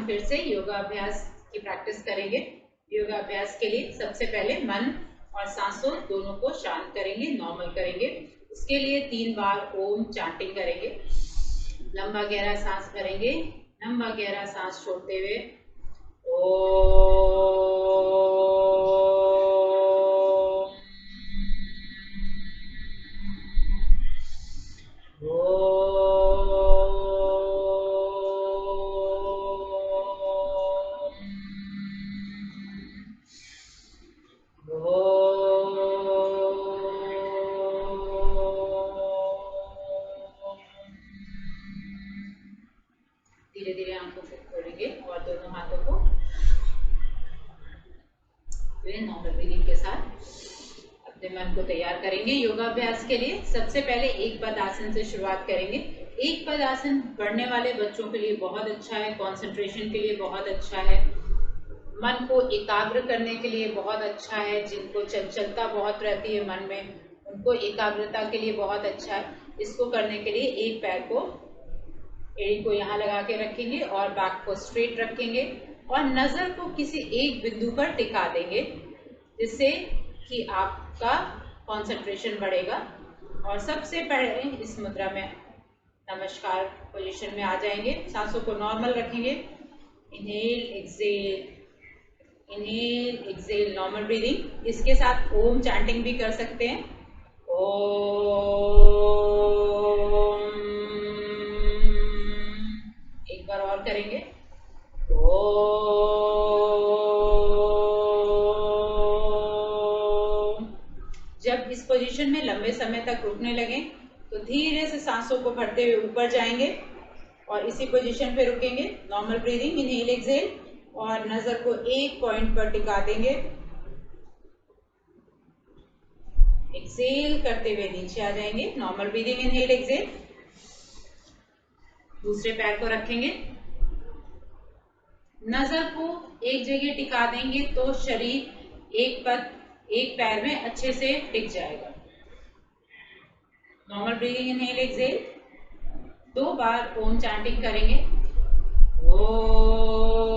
फिर से योगाभ्यास की प्रैक्टिस करेंगे। योगाभ्यास के लिए सबसे पहले मन और सांसों दोनों को शांत करेंगे, नॉर्मल करेंगे। उसके लिए 3 बार ओम चैंटिंग करेंगे। लंबा गहरा सांस भरेंगे, लंबा गहरा सांस छोड़ते हुए धीरे धीरे आंखों को खोलेंगे और दोनों हाथों को नॉर्मल ब्रीदिंग के साथ अपने मन को तैयार करेंगे योगाभ्यास के लिए। सबसे पहले एक पद आसन से शुरुआत करेंगे। एक पद आसन पढ़ने वाले बच्चों के लिए बहुत अच्छा है, कंसंट्रेशन के लिए बहुत अच्छा है, मन को एकाग्र करने के लिए बहुत अच्छा है। जिनको चंचलता बहुत रहती है मन में, उनको एकाग्रता के लिए बहुत अच्छा है। इसको करने के लिए एक पैर को, एड़ी को यहाँ लगा के रखेंगे और बैक को स्ट्रेट रखेंगे और नजर को किसी एक बिंदु पर टिका देंगे, जिससे कि आपका कंसंट्रेशन बढ़ेगा। और सबसे पहले इस मुद्रा में नमस्कार पोजीशन में आ जाएंगे। सांसों को नॉर्मल रखेंगे। Inhale exhale, inhale exhale, normal breathing. इसके साथ ओम चैंटिंग भी कर सकते हैं। ओम, एक बार और करेंगे। जब इस पोजीशन में लंबे समय तक रुकने लगे तो धीरे से सांसों को भरते हुए ऊपर जाएंगे और इसी पोजीशन पे रुकेंगे। नॉर्मल ब्रीदिंग, इनहेल एक्सेल, और नजर को एक पॉइंट पर टिका देंगे। एक्सेल करते हुए नीचे आ जाएंगे। Normal breathing, inhale exhale. दूसरे पैर को रखेंगे, नजर को एक जगह टिका देंगे तो शरीर एक पैर में अच्छे से टिक जाएगा। Normal breathing, inhale exhale. 2 बार ओम चैंटिंग करेंगे। ओम,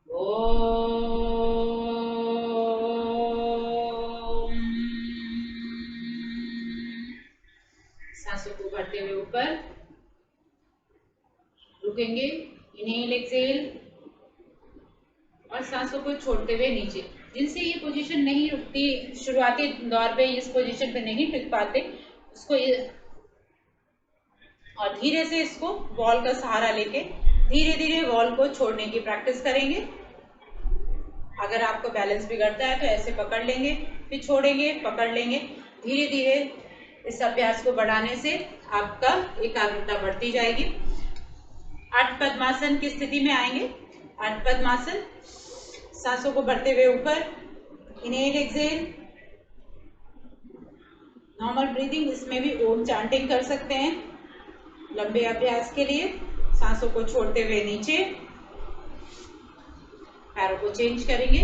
ओम। सांसों को भरते हुए ऊपर रुकेंगे। इनहेल एक्सेल और सांसों को छोड़ते हुए नीचे। जिनसे ये पोजीशन नहीं रुकती, शुरुआती दौर पे इस पोजीशन पे नहीं टिक पाते, उसको और धीरे से इसको वॉल का सहारा लेके धीरे धीरे वॉल को छोड़ने की प्रैक्टिस करेंगे। अगर आपको बैलेंस बिगड़ता है तो ऐसे पकड़ लेंगे, फिर छोड़ेंगे, पकड़ लेंगे। धीरे धीरे इस अभ्यास को बढ़ाने से आपका एकाग्रता बढ़ती जाएगी। अर्ध पद्मासन की स्थिति में आएंगे। अर्ध पद्मासन, सांसों को भरते हुए ऊपर, इनहेल एक्सेल, नॉर्मल ब्रीदिंग। इसमें भी ओम चैंटिंग कर सकते हैं। लंबे अभ्यास के लिए सांसों को छोड़ते हुए नीचे, पैरों को चेंज करेंगे।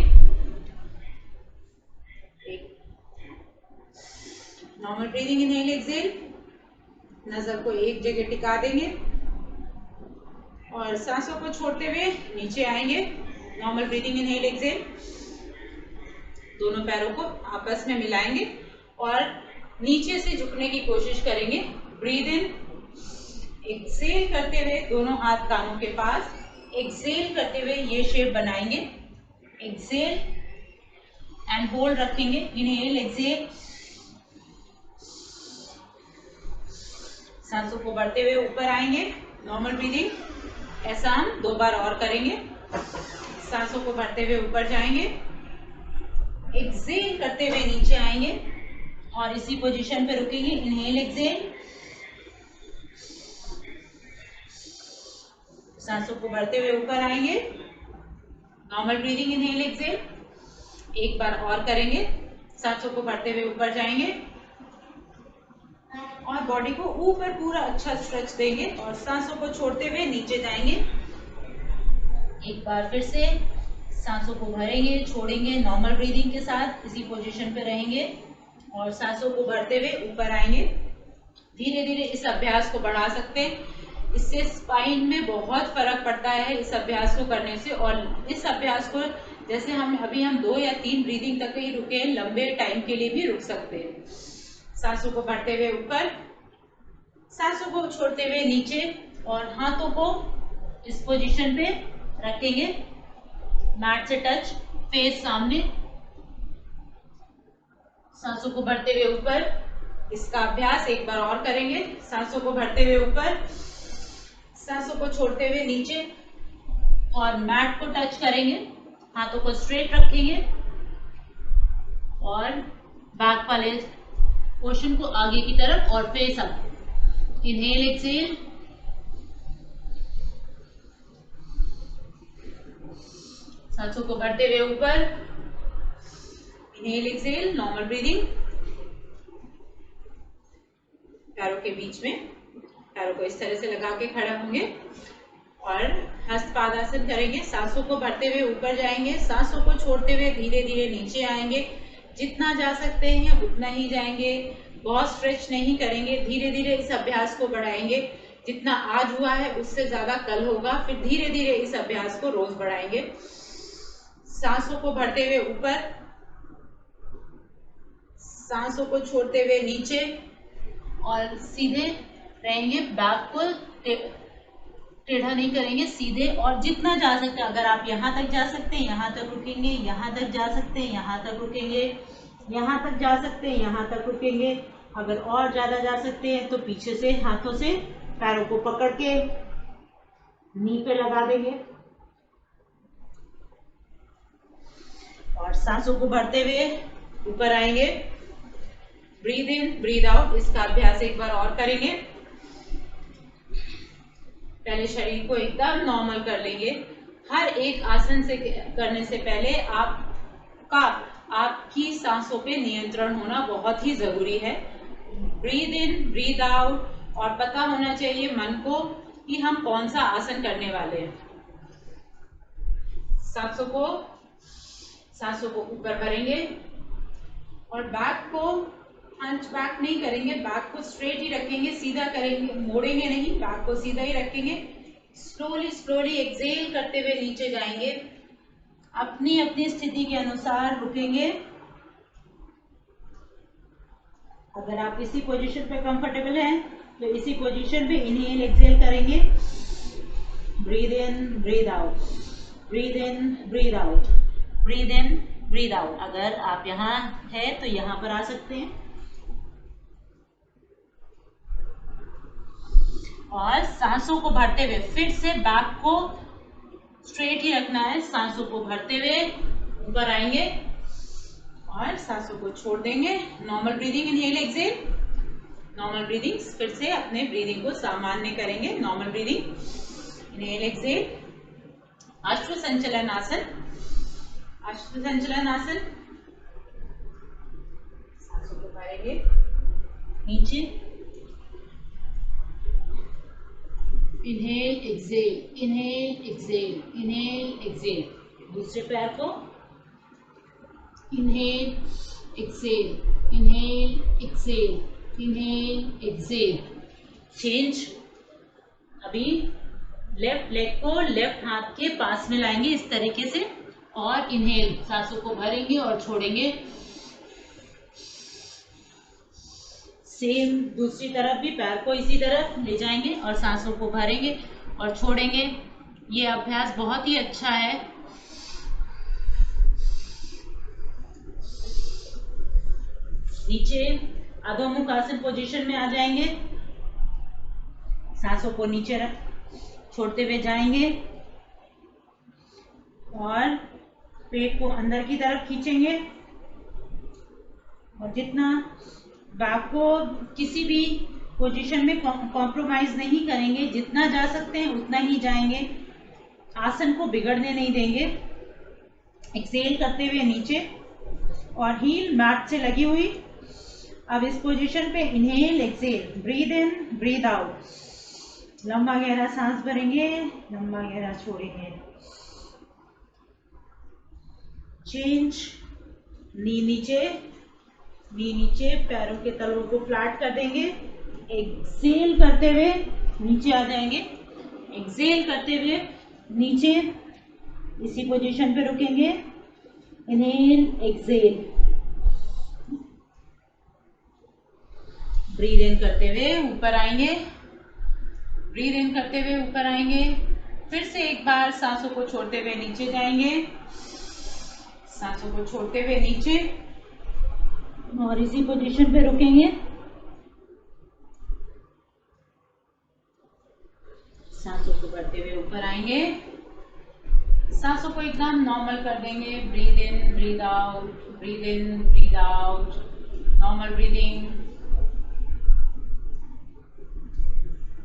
नॉर्मल ब्रीदिंग, इनहेल एक्सेल, नजर को एक जगह टिका देंगे और सांसों को छोड़ते हुए नीचे आएंगे। Normal breathing, inhale exhale. दोनों पैरों को आपस में मिलाएंगे और नीचे से झुकने की कोशिश करेंगे। ब्रीद इन, एक्सेल करते हुए दोनों हाथ कानों के पास, एक्सेल करते हुए ये शेप बनाएंगे। एक्सेल एंड होल्ड रखेंगे। इनहेल एक्सेल, सांसों को बढ़ते हुए ऊपर आएंगे। Normal breathing. ऐसा हम 2 बार और करेंगे। सांसों को भरते हुए ऊपर जाएंगे, एक्सेल करते हुए नीचे आएंगे और इसी पोजीशन पे रुकेंगे। इनहेल एक्सेल, सांसों को भरते हुए ऊपर आएंगे। Normal breathing, inhale exhale. एक बार और करेंगे। सांसों को भरते हुए ऊपर जाएंगे और बॉडी को ऊपर पूरा अच्छा स्ट्रेच देंगे और सांसों को छोड़ते हुए नीचे जाएंगे। एक बार फिर से सांसों को भरेंगे, छोड़ेंगे, नॉर्मल ब्रीदिंग के साथ इसी पोजीशन पे रहेंगे और सांसों को भरते हुए ऊपर आएंगे। धीरे धीरे इस अभ्यास को बढ़ा सकते हैं। इससे स्पाइन में बहुत फर्क पड़ता है इस अभ्यास को करने से। और इस अभ्यास को जैसे हम 2 या 3 ब्रीदिंग तक ही रुके, लंबे टाइम के लिए भी रुक सकते हैं। सांसों को भरते हुए ऊपर, सांसों को छोड़ते हुए नीचे, और हाथों को इस पोजीशन पे रखेंगे, मैट से टच, फेस सामने। सांसों को भरते हुए ऊपर, इसका अभ्यास एक बार और करेंगे। सांसों को भरते हुए ऊपर, सांसों को छोड़ते हुए नीचे, और मैट को टच करेंगे, हाथों को स्ट्रेट रखेंगे और बैक वाले पोर्शन को आगे की तरफ और फेस अप। इनहेल एक्सहेल, सांसों को भरते हुए ऊपर, इनहेल एक्सहेल, नॉर्मल ब्रीदिंग। पैरों के बीच में, पैरों को इस तरह से लगा के खड़े होंगे और हस्तपादासन करेंगे। सांसों को भरते हुए ऊपर जाएंगे, सांसों को छोड़ते हुए धीरे धीरे नीचे आएंगे। जितना जा सकते हैं उतना ही जाएंगे, बहुत स्ट्रेच नहीं करेंगे। धीरे धीरे इस अभ्यास को बढ़ाएंगे। जितना आज हुआ है उससे ज्यादा कल होगा, फिर धीरे धीरे इस अभ्यास को रोज बढ़ाएंगे। सांसों को भरते हुए ऊपर, सांसों को छोड़ते हुए नीचे, और सीधे रहेंगे, बैक को टेढ़ा नहीं करेंगे, सीधे। और जितना जा सकते हैं, अगर आप यहाँ तक जा सकते हैं यहाँ तक रुकेंगे, यहाँ तक जा सकते हैं यहाँ तक रुकेंगे, यहाँ तक जा सकते हैं यहाँ तक रुकेंगे। अगर और ज्यादा जा सकते हैं तो पीछे से हाथों से पैरों को पकड़ के नी पे लगा देंगे और सांसों को भरते हुए ऊपर आएंगे। ब्रीद इन, ब्रीद आउट, इसका अभ्यास एक बार और करेंगे। पहले शरीर को एकदम नॉर्मल कर लेंगे। हर एक आसन से करने से पहले आपकी सांसों पे नियंत्रण होना बहुत ही जरूरी है। ब्रीद इन, ब्रीद आउट, और पता होना चाहिए मन को कि हम कौन सा आसन करने वाले हैं। सांसों को ऊपर भरेंगे और बैक को हंच बैक नहीं करेंगे, बैक को स्ट्रेट ही रखेंगे, सीधा करेंगे, मोड़ेंगे नहीं, बैक को सीधा ही रखेंगे। स्लोली स्लोली एक्सहेल करते हुए नीचे जाएंगे। अपनी अपनी स्थिति के अनुसार रुकेंगे। अगर आप इसी पोजीशन पे कंफर्टेबल हैं तो इसी पोजीशन पे इनहेल एक्सहेल करेंगे। Breathe in, breathe out, breathe in, breathe out, breathe in, breathe out. अगर आप यहाँ है तो यहाँ पर आ सकते हैं और सांसों को भरते हुए फिर से बैक को स्ट्रेट ही रखना है। सांसों को भरते हुए ऊपर आएंगे और सांसों को छोड़ देंगे। Normal breathing, inhale exhale, normal breathing. फिर से अपने ब्रीदिंग को सामान्य करेंगे। नॉर्मल ब्रीदिंग, इनहेल एक्सहेल, अश्व संचलन आसन, अश्व संचलन आसन। सांसों को भरेंगे नीचे, inhale exhale, inhale exhale, inhale exhale. दूसरे पैर को inhale exhale, inhale exhale, inhale exhale. Change. अभी लेफ्ट लेग को लेफ्ट हाथ के पास में लाएंगे इस तरीके से और इनहेल, सांसों को भरेंगे और छोड़ेंगे। सेम दूसरी तरफ भी पैर को इसी तरफ ले जाएंगे और सांसों को भरेंगे और छोड़ेंगे। ये अभ्यास बहुत ही अच्छा है। नीचे अधोमुख आसन पोजीशन में आ जाएंगे। सांसों को नीचे रख छोड़ते हुए जाएंगे और पेट को अंदर की तरफ खींचेंगे और जितना बैक को किसी भी पोजीशन में कॉम्प्रोमाइज नहीं करेंगे, जितना जा सकते हैं उतना ही जाएंगे, आसन को बिगड़ने नहीं देंगे। एक्सहेल करते हुए नीचे और हील मैट से लगी हुई। अब इस पोजीशन पे inhale exhale, breathe in, breathe out. लंबा गहरा सांस भरेंगे, लंबा गहरा छोड़ेंगे। चेंज। नी नीचे, पैरों के तलों को फ्लैट कर देंगे एक्सेल करते हुए नीचे आ जाएंगे, एक्सेल करते हुए नीचे, इसी पोजीशन पे रुकेंगे। इनहेल, एक्सेल, ब्रीद इन करते हुए ऊपर आएंगे, ब्रीद इन करते हुए ऊपर आएंगे, फिर से एक बार सांसों को छोड़ते हुए नीचे जाएंगे, सांसों को छोड़ते हुए नीचे और इसी पोजीशन पे रुकेंगे। सांसों को भरते हुए ऊपर आएंगे, सांसों को एकदम नॉर्मल कर देंगे। Breathe in, breathe out, breathe in, breathe out, normal breathing,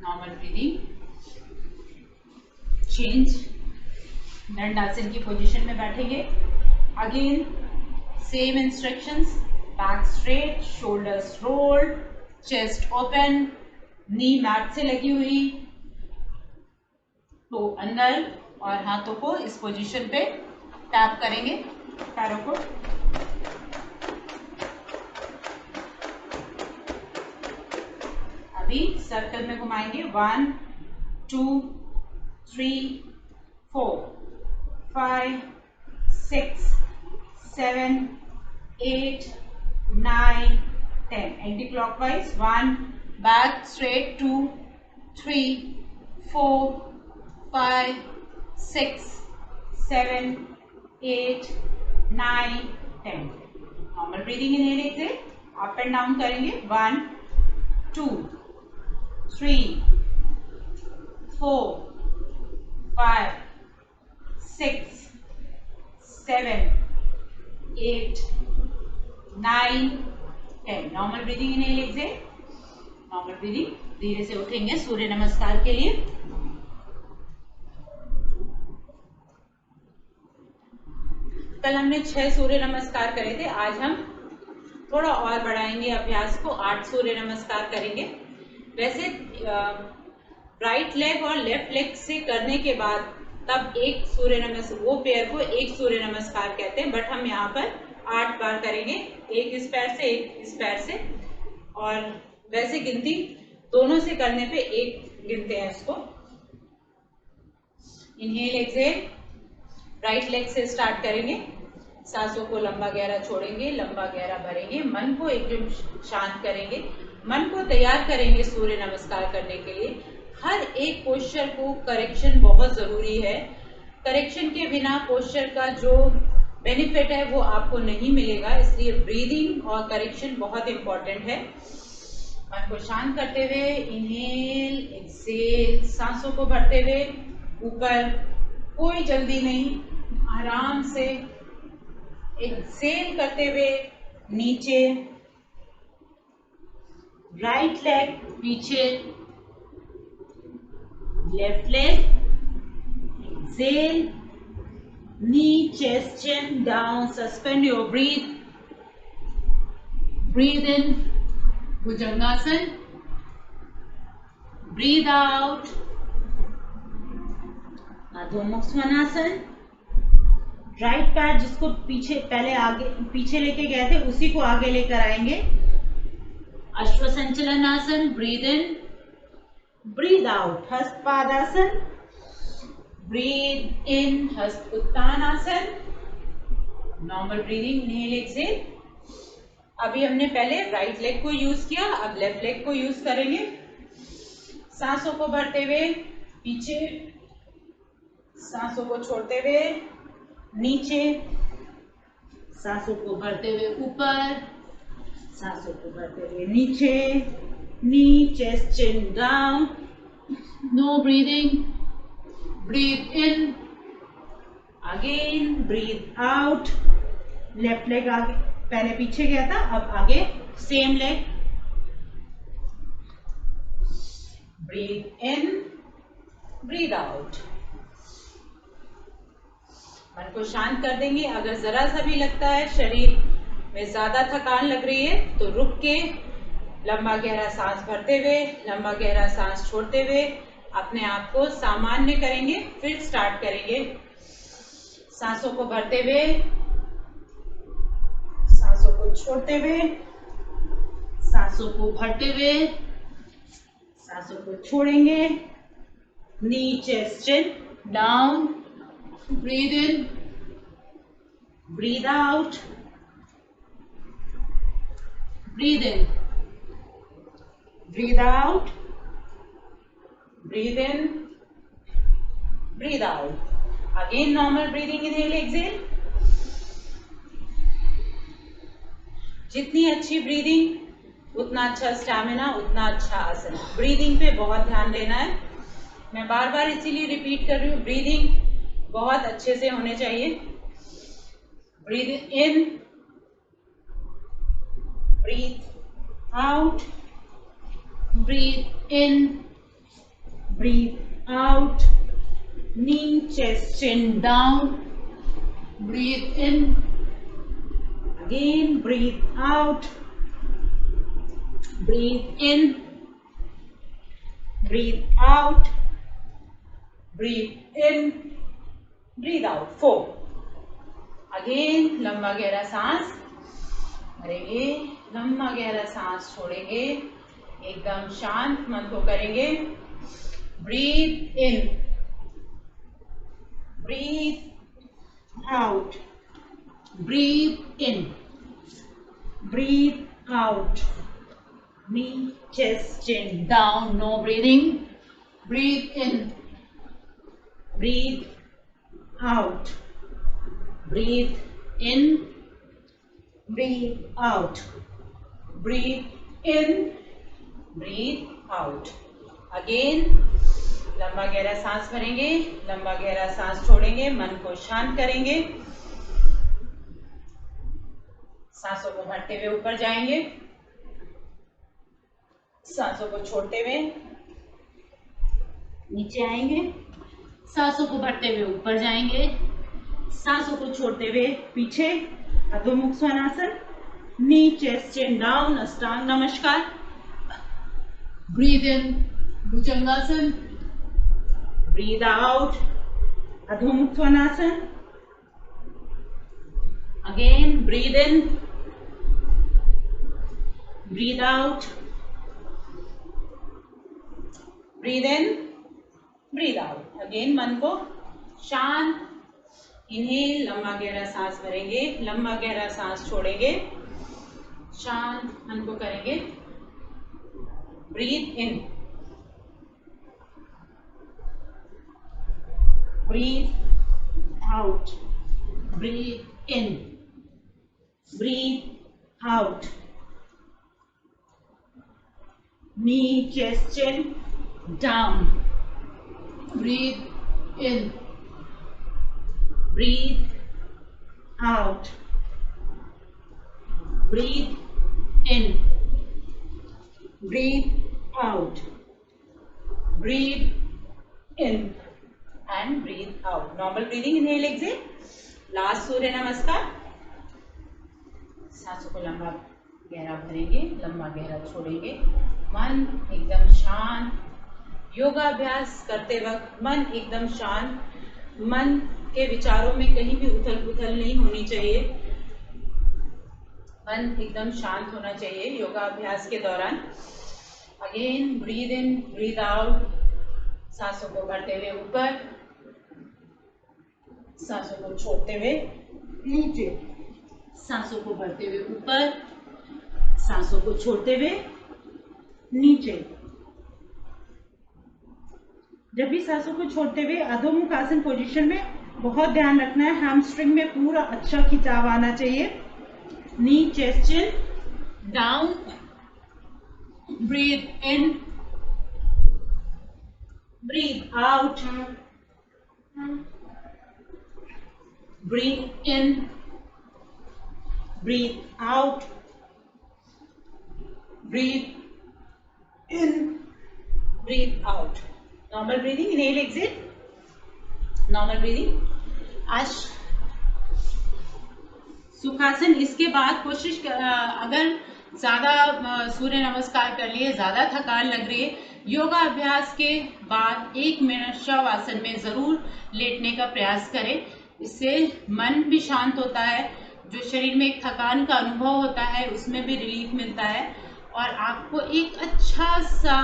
normal breathing. Change, dandasana की पोजीशन में बैठेंगे। Again same instructions, back straight, shoulders rolled, chest open, knee mat से लगी हुई, तो अंदर और हाथों को इस पोजीशन पे टैप करेंगे, पैरों को। अभी सर्कल में घुमाएंगे। 1 2 3 4 5 6 7 8 9 10, anti clockwise. 1 back straight, 2 3 4 5 6 7 8 9 10। Normal breathing inhale exhale, up and down करेंगे। 1 2 3 4 5 6 7 8 9 10। Normal breathing inhale exhale, normal breathing. धीरे से उठेंगे सूर्य नमस्कार के लिए। कल हमने 6 सूर्य नमस्कार करे थे, आज हम थोड़ा और बढ़ाएंगे अभ्यास को, 8 सूर्य नमस्कार करेंगे। वैसे राइट लेग और लेफ्ट लेग से करने के बाद तब एक सूर्य नमस्कार, वो पैर को एक सूर्य नमस्कार कहते हैं, बट हम यहाँ पर 8 बार करेंगे, एक इस पैर से एक इस पैर से, और वैसे गिनती दोनों से करने पे एक गिनते हैं इसको। इनहेल एक्सेल, राइट लेग से स्टार्ट करेंगे, सांसों को लंबा गहरा छोड़ेंगे, लंबा गहरा भरेंगे, मन को एकदम शांत करेंगे, मन को तैयार करेंगे सूर्य नमस्कार करने के लिए। हर एक पोस्चर को करेक्शन बहुत जरूरी है, करेक्शन के बिना पोस्चर का जो बेनिफिट है वो आपको नहीं मिलेगा, इसलिए ब्रीदिंग और करेक्शन बहुत इंपॉर्टेंट है। मन को शांत करते हुए इनहेल एक्सेल, सांसों को भरते हुए ऊपर, कोई जल्दी नहीं, आराम से एक्सेल करते हुए नीचे, राइट लेग पीछे, left leg, exhale, knee chest chin down, suspend your breath, breathe in Bhujangasana, breathe out Adho Mukha Svanasana. Right पैर जिसको पीछे पहले आगे पीछे लेके गए थे उसी को आगे लेकर आएंगे, अश्व संचलन आसन, ब्रीद इन ब्रीद आउट, हस्त पादासन, ब्रीद इन हस्त उत्तान आसन, नॉर्मल ब्रीदिंग इनहेल एक्सेल। अभी हमने पहले राइट लेग को यूज किया, अब लेफ्ट लेग को यूज करेंगे। सांसों को भरते हुए पीछे, सांसों को छोड़ते हुए नीचे, सांसों को भरते हुए ऊपर, सांसों को भरते हुए नीचे, knee chest chin down, no breathing, breathe in, again breathe out, left leg आगे, पहले पीछे गया था अब आगे, same leg, breathe in, breathe out. मन को शांत कर देंगे। अगर जरा सा भी लगता है शरीर में ज्यादा थकान लग रही है तो रुक के लंबा गहरा सांस भरते हुए, लंबा गहरा सांस छोड़ते हुए अपने आप को सामान्य करेंगे, फिर स्टार्ट करेंगे। सांसों को भरते हुए, सांसों को छोड़ते हुए, सांसों को भरते हुए, सांसों को छोड़ेंगे, नी chest chin down, breathe in, breathe out, breathe in, breathe out, breathe in, breathe out. Again normal breathing, inhale, exhale. जितनी अच्छी ब्रीदिंग उतना अच्छा स्टैमिना, उतना अच्छा आसन. ब्रीदिंग पे बहुत ध्यान देना है. मैं बार बार इसीलिए रिपीट कर रही हूँ, ब्रीदिंग बहुत अच्छे से होने चाहिए. Breathe in, breathe out, breathe in, breathe out, knee, chest, chin down, breathe in, again breathe out, breathe in, breathe out, breathe in, breathe out. 4. Again लंबा गहरा सांस भरेंगे, लंबा गहरा सांस छोड़ेंगे, एकदम शांत मन को करेंगे. Breathe in, breathe out, breathe in, breathe out, knee, chest, chin down, no breathing, breathe in, breathe out, breathe in, breathe out, breathe in, breathe out. Again लंबा गहरा सांस भरेंगे, लंबा गहरा सांस छोड़ेंगे, मन को शांत करेंगे. सांसों को भरते हुए ऊपर जाएंगे, सांसों को छोड़ते हुए नीचे आएंगे, सांसों को भरते हुए ऊपर जाएंगे, सांसों को छोड़ते हुए पीछे, अधोमुख स्वानासन, नी चेस्ट चिन डाउन, अष्टांग नमस्कार. Breathe in, bhujangasana, breathe out, Adho Svanasana. Again, breathe in, breathe out, breathe in, breathe out. Again, मन को शांत. इनहेल, लंबा गहरा सांस भरेंगे, लंबा गहरा सांस छोड़ेंगे, शांत मन को करेंगे. Breathe in, breathe out, breathe in, breathe out, knee, chest, chin down, breathe in, breathe out, breathe in, breathe out, breathe in and breathe out. Normal breathing, inhale, exhale. Last सूर्य नमस्कार. सांसों को लंबा गहरा भरेंगे, लंबा गहरा छोड़ेंगे, मन एकदम शांत. योगाभ्यास करते वक्त मन एकदम शांत, मन के विचारों में कहीं भी उथल पुथल नहीं होनी चाहिए, मन एकदम शांत होना चाहिए योगाभ्यास के दौरान. Again breathe in, breathe out. सांसों को भरते हुए ऊपर, सांसों को छोड़ते हुए नीचे, सांसों को भरते हुए ऊपर, सांसों को छोड़ते हुए नीचे. जब भी सांसों को छोड़ते हुए अधोमुख आसन पोजीशन में बहुत ध्यान रखना है, हैमस्ट्रिंग में पूरा अच्छा खिंचाव आना चाहिए. Knee, chest, chin down, breathe in, breathe out, breathe in, breathe out, breathe in, breathe out. Normal breathing, inhale, exhale. Normal breathing. आज सुखासन. इसके बाद कोशिश अगर ज़्यादा सूर्य नमस्कार कर लिए, ज़्यादा थकान लग रही है, योगा अभ्यास के बाद 1 मिनट शव आसन में ज़रूर लेटने का प्रयास करें. इससे मन भी शांत होता है, जो शरीर में एक थकान का अनुभव होता है उसमें भी रिलीफ मिलता है, और आपको एक अच्छा सा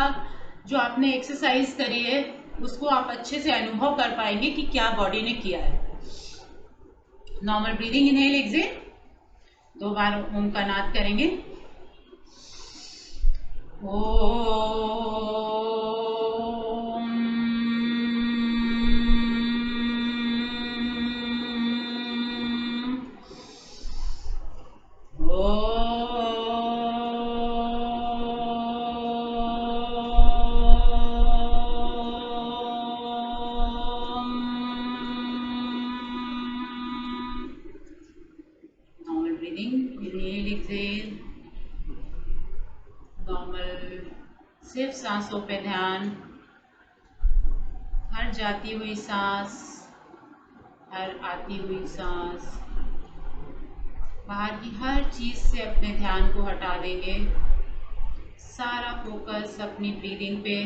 जो आपने एक्सरसाइज करी है उसको आप अच्छे से अनुभव कर पाएंगे कि क्या बॉडी ने किया है। नॉर्मल ब्रीदिंग, इनहेल एक्सहेल, 2 बार ओम का नाद करेंगे। Normal breathing, inhale exhale, normal, सिर्फ सांसों पे ध्यान। हर जाती हुई सांस, हर आती हुई सांस, बाहर की हर चीज से अपने ध्यान को हटा देंगे। सारा फोकस अपनी ब्रीदिंग पे।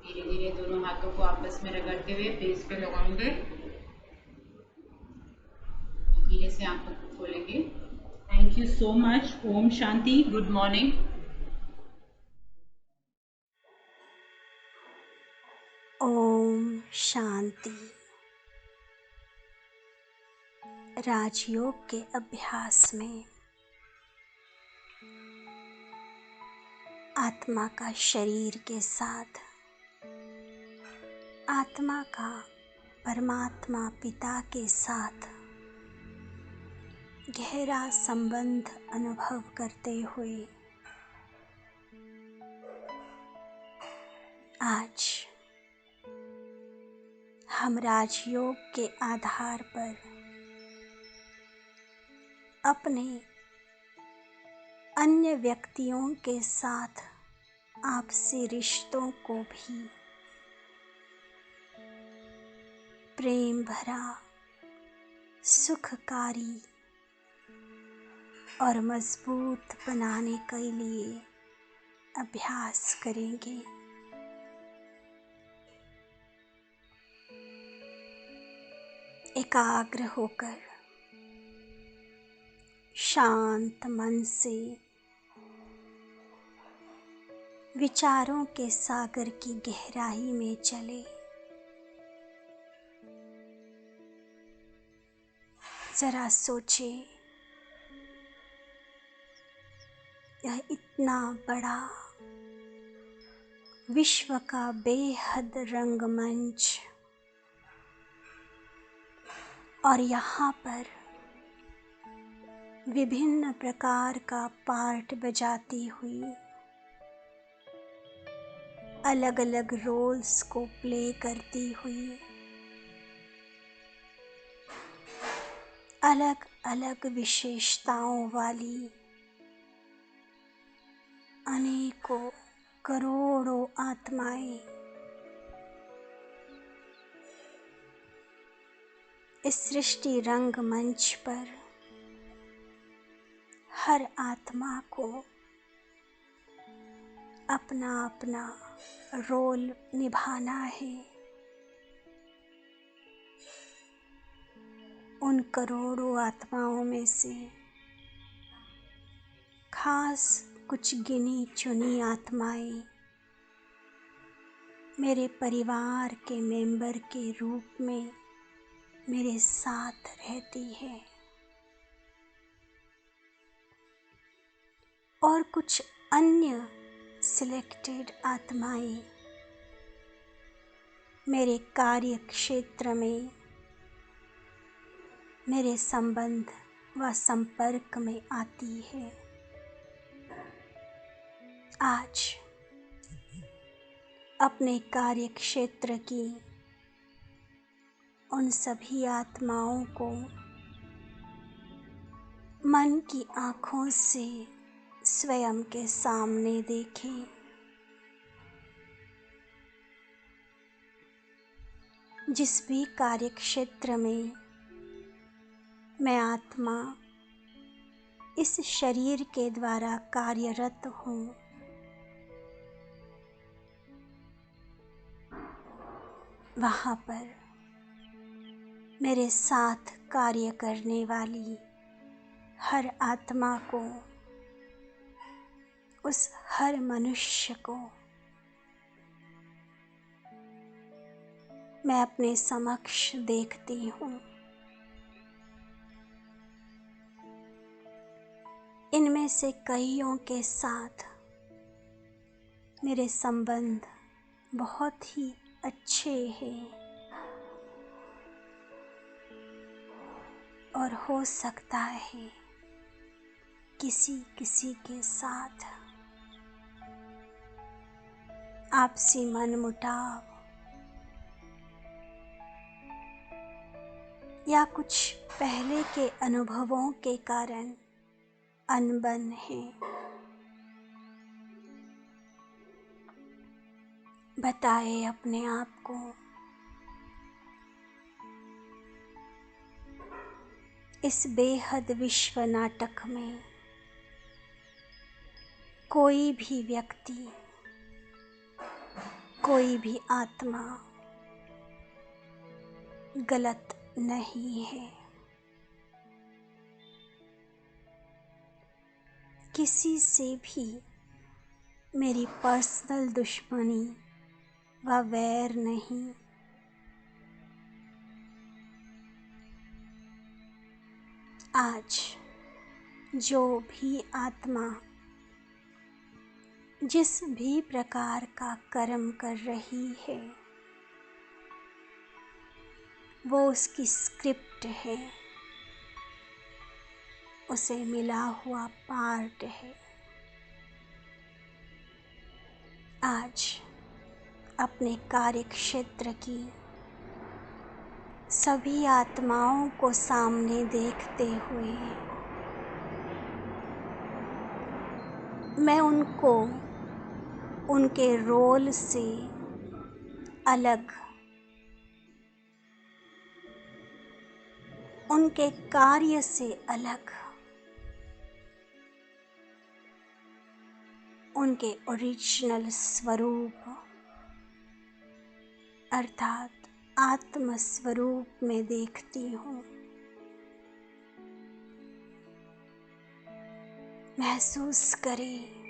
धीरे धीरे दोनों हाथों को आपस में रगड़ते हुए फेस पे लगाएंगे। धीरे से आंखों को खोलेंगे। Thank you so much. ओम शांति। Good morning. ओम शांति। राजयोग के अभ्यास में आत्मा का शरीर के साथ, आत्मा का परमात्मा पिता के साथ गहरा संबंध अनुभव करते हुए आज हम राजयोग के आधार पर अपने अन्य व्यक्तियों के साथ आपसी रिश्तों को भी प्रेम भरा, सुखकारी और मजबूत बनाने के लिए अभ्यास करेंगे। एकाग्र होकर शांत मन से विचारों के सागर की गहराई में चले। जरा सोचे, यह इतना बड़ा विश्व का बेहद रंगमंच, और यहाँ पर विभिन्न प्रकार का पार्ट बजाती हुई, अलग अलग रोल्स को प्ले करती हुई, अलग अलग विशेषताओं वाली अनेकों करोड़ों आत्माएं इस सृष्टि रंगमंच पर हर आत्मा को अपना अपना रोल निभाना है। उन करोड़ों आत्माओं में से खास कुछ गिनी चुनी आत्माएं मेरे परिवार के मेंबर के रूप में मेरे साथ रहती है, और कुछ अन्य सिलेक्टेड आत्माएं मेरे कार्य क्षेत्र में मेरे संबंध व संपर्क में आती है। आज अपने कार्य क्षेत्र की उन सभी आत्माओं को मन की आँखों से स्वयं के सामने देखें। जिस भी कार्य क्षेत्र में मैं आत्मा इस शरीर के द्वारा कार्यरत हूँ, वहाँ पर मेरे साथ कार्य करने वाली हर आत्मा को, उस हर मनुष्य को मैं अपने समक्ष देखती हूँ। इनमें से कईयों के साथ मेरे संबंध बहुत ही अच्छे हैं और हो सकता है किसी किसी के साथ आपसी मनमुटाव या कुछ पहले के अनुभवों के कारण अनबन है। बताए अपने आप को, इस बेहद विश्व नाटक में कोई भी व्यक्ति, कोई भी आत्मा गलत नहीं है। किसी से भी मेरी पर्सनल दुश्मनी व वैर नहीं। आज जो भी आत्मा जिस भी प्रकार का कर्म कर रही है, वो उसकी स्क्रिप्ट है, उसे मिला हुआ पार्ट है। आज अपने कार्य क्षेत्र की सभी आत्माओं को सामने देखते हुए मैं उनको उनके रोल से अलग, उनके कार्य से अलग, उनके ओरिजिनल स्वरूप अर्थात आत्म स्वरूप में देखती हूँ। महसूस करें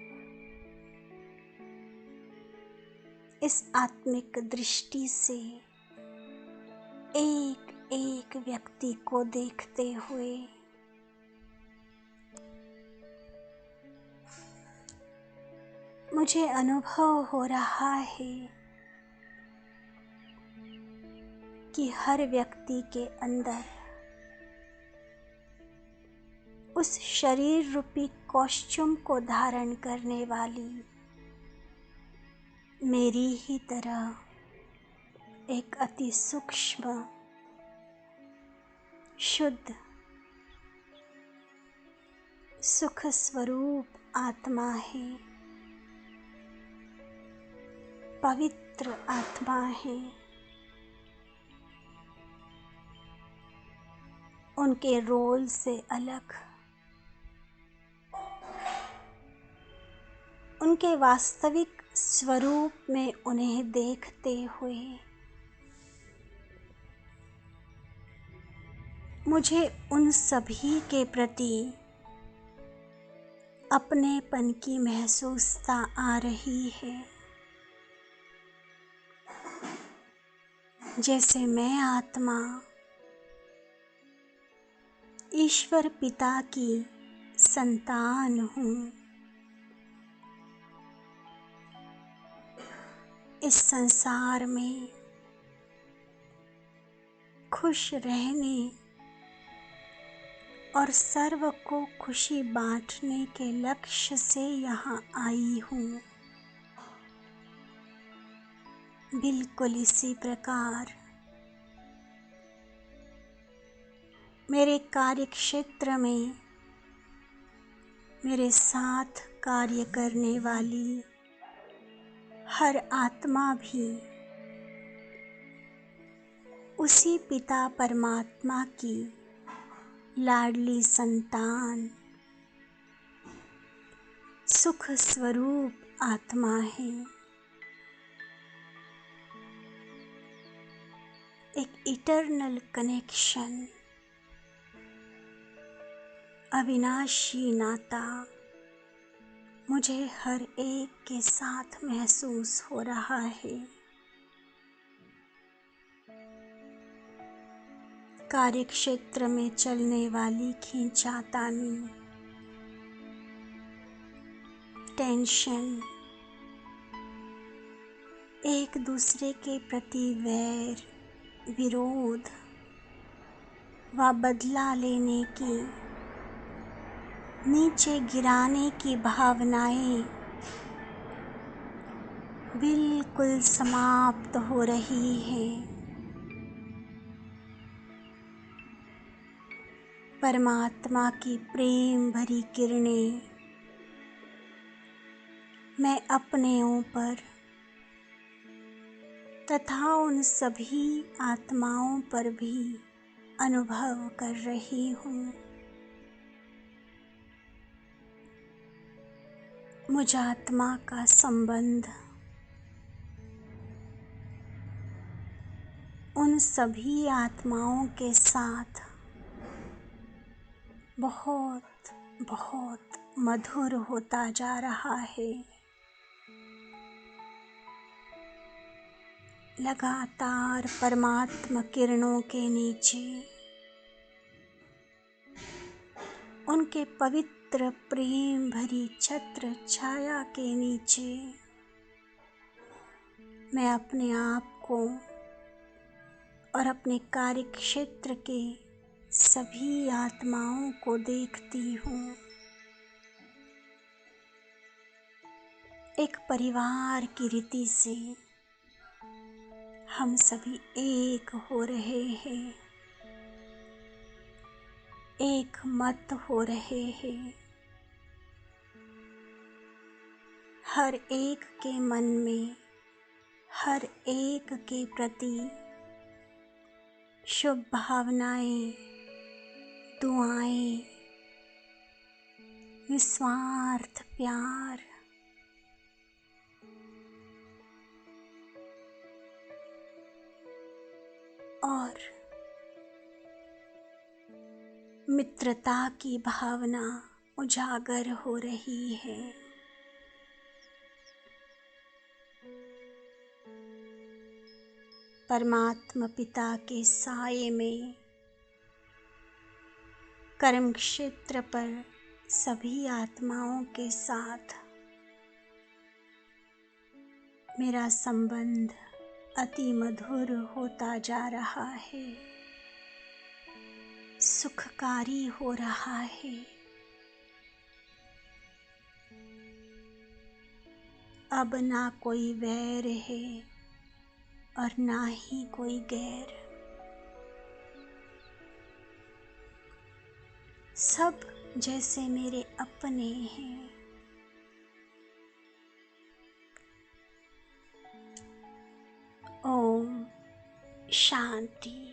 इस आत्मिक दृष्टि से एक एक व्यक्ति को देखते हुए मुझे अनुभव हो रहा है कि हर व्यक्ति के अंदर उस शरीर रूपी कॉस्ट्यूम को धारण करने वाली मेरी ही तरह एक अति सूक्ष्म, शुद्ध, सुख स्वरूप आत्मा है, पवित्र आत्मा है। उनके रोल से अलग, उनके वास्तविक स्वरूप में उन्हें देखते हुए मुझे उन सभी के प्रति अपनेपन की महसूसता आ रही है। जैसे मैं आत्मा ईश्वर पिता की संतान हूँ। इस संसार में खुश रहने और सर्व को खुशी बांटने के लक्ष्य से यहाँ आई हूँ। बिल्कुल इसी प्रकार मेरे कार्य क्षेत्र में मेरे साथ कार्य करने वाली हर आत्मा भी उसी पिता परमात्मा की लाडली संतान, सुख स्वरूप आत्मा है। एक इटर्नल कनेक्शन, अविनाशी नाता मुझे हर एक के साथ महसूस हो रहा है। कार्यक्षेत्र में चलने वाली खींचातानी, टेंशन, एक दूसरे के प्रति वैर, विरोध व बदला लेने की, नीचे गिराने की भावनाएं बिल्कुल समाप्त हो रही हैं। परमात्मा की प्रेम भरी किरणें मैं अपने ऊपर तथा उन सभी आत्माओं पर भी अनुभव कर रही हूँ। मुझ आत्मा का संबंध उन सभी आत्माओं के साथ बहुत बहुत मधुर होता जा रहा है। लगातार परमात्मा किरणों के नीचे, उनके पवित्र प्रेम भरी छत्र छाया के नीचे मैं अपने आप को और अपने कार्यक्षेत्र के सभी आत्माओं को देखती हूँ। एक परिवार की रीति से हम सभी एक हो रहे हैं, एक मत हो रहे हैं। हर एक के मन में हर एक के प्रति शुभ भावनाएं, दुआएं, निस्वार्थ प्यार, और मित्रता की भावना उजागर हो रही है। परमात्मा पिता के साये में कर्म क्षेत्र पर सभी आत्माओं के साथ मेरा संबंध अति मधुर होता जा रहा है, सुखकारी हो रहा है। अब ना कोई वैर है और ना ही कोई गैर। सब जैसे मेरे अपने हैं। ओम शांति।